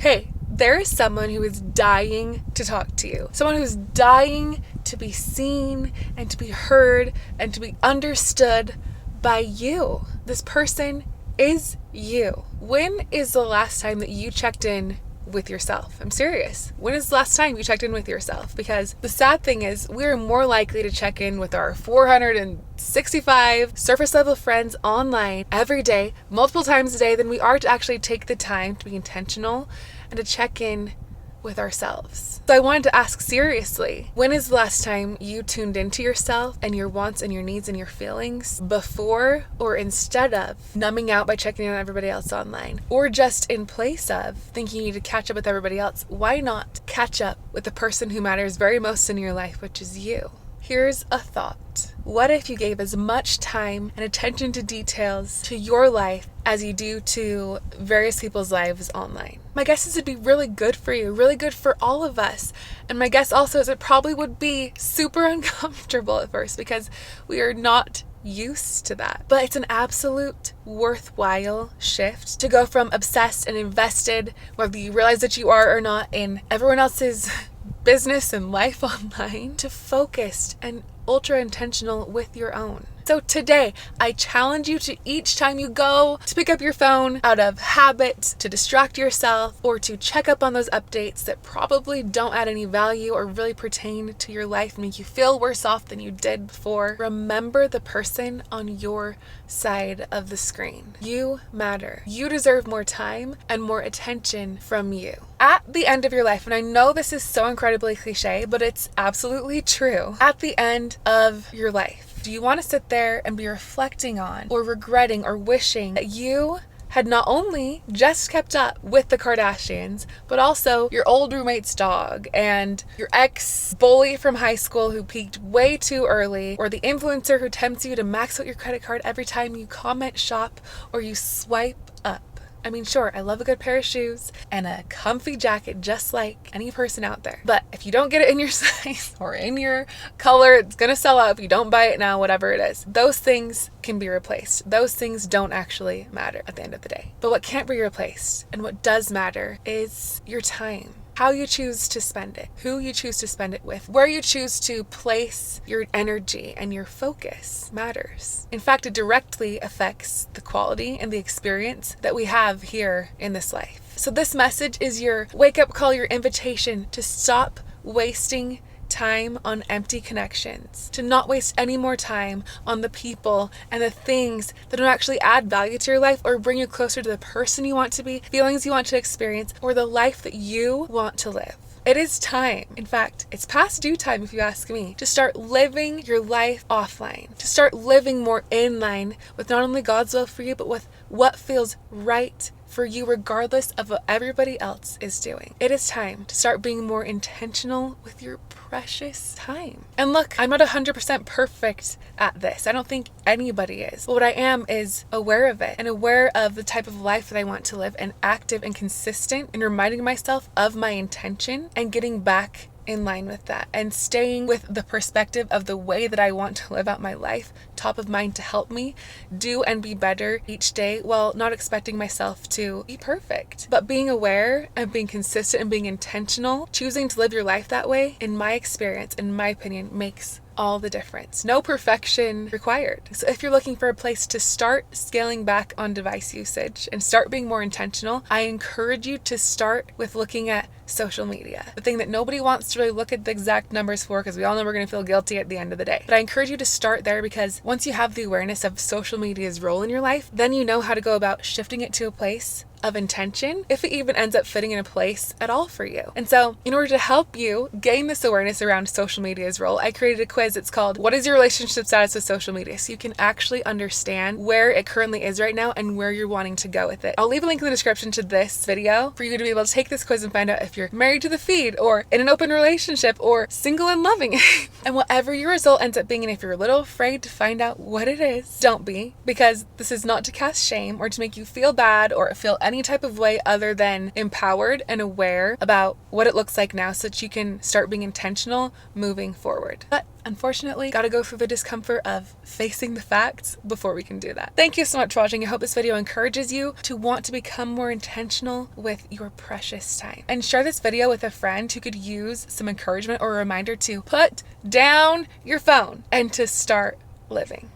Hey, there is someone who is dying to talk to you. Someone who's dying to be seen and to be heard and to be understood by you. This person is you. When is the last time that you checked in with yourself? I'm serious. When is the last time you checked in with yourself? Because the sad thing is we're more likely to check in with our 465 surface level friends online every day, multiple times a day, than we are to actually take the time to be intentional and to check in with ourselves. So I wanted to ask seriously, when is the last time you tuned into yourself and your wants and your needs and your feelings before or instead of numbing out by checking in on everybody else online? Or just in place of thinking you need to catch up with everybody else, why not catch up with the person who matters very most in your life, which is you? Here's a thought. What if you gave as much time and attention to details to your life as you do to various people's lives online? My guess is it'd be really good for you, really good for all of us. And my guess also is it probably would be super uncomfortable at first because we are not used to that. But it's an absolute worthwhile shift to go from obsessed and invested, whether you realize that you are or not, in everyone else's business and life online, to focused and ultra intentional with your own. So today, I challenge you to, each time you go to pick up your phone out of habit, to distract yourself, or to check up on those updates that probably don't add any value or really pertain to your life and make you feel worse off than you did before, remember the person on your side of the screen. You matter. You deserve more time and more attention from you. At the end of your life, and I know this is so incredibly cliche, but it's absolutely true. At the end of your life, do you want to sit there and be reflecting on or regretting or wishing that you had not only just kept up with the Kardashians, but also your old roommate's dog and your ex-bully from high school who peaked way too early, or the influencer who tempts you to max out your credit card every time you comment, shop, or you swipe up? I mean, sure, I love a good pair of shoes and a comfy jacket just like any person out there. But if you don't get it in your size or in your color, it's going to sell out if you don't buy it now, whatever it is. Those things can be replaced. Those things don't actually matter at the end of the day. But what can't be replaced and what does matter is your time. How you choose to spend it, who you choose to spend it with, where you choose to place your energy and your focus matters. In fact, it directly affects the quality and the experience that we have here in this life. So this message is your wake-up call, your invitation to stop wasting time on empty connections, to not waste any more time on the people and the things that don't actually add value to your life or bring you closer to the person you want to be, feelings you want to experience, or the life that you want to live. It is time. In fact, it's past due time, if you ask me, to start living your life offline, to start living more in line with not only God's will for you, but with what feels right for you, regardless of what everybody else is doing. It is time to start being more intentional with your precious time. And look, I'm not 100% perfect at this. I don't think anybody is. But what I am is aware of it and aware of the type of life that I want to live, and active and consistent in reminding myself of my intention and getting back in line with that, and staying with the perspective of the way that I want to live out my life top of mind to help me do and be better each day, while not expecting myself to be perfect. But being aware and being consistent and being intentional, choosing to live your life that way, in my experience, in my opinion, makes all the difference. No perfection required. So if you're looking for a place to start scaling back on device usage and start being more intentional, I encourage you to start with looking at social media. The thing that nobody wants to really look at the exact numbers for, because we all know we're going to feel guilty at the end of the day. But I encourage you to start there, because once you have the awareness of social media's role in your life, then you know how to go about shifting it to a place of intention, if it even ends up fitting in a place at all for you. And so in order to help you gain this awareness around social media's role, I created a quiz. It's called What is Your Relationship Status with Social Media? So you can actually understand where it currently is right now and where you're wanting to go with it. I'll leave a link in the description to this video for you to be able to take this quiz and find out if you're married to the feed, or in an open relationship, or single and loving it. And whatever your result ends up being, and if you're a little afraid to find out what it is, don't be, because this is not to cast shame or to make you feel bad or feel any type of way other than empowered and aware about what it looks like now so that you can start being intentional moving forward. But unfortunately, gotta go through the discomfort of facing the facts before we can do that. Thank you so much for watching. I hope this video encourages you to want to become more intentional with your precious time. And share this video with a friend who could use some encouragement or a reminder to put down your phone and to start living.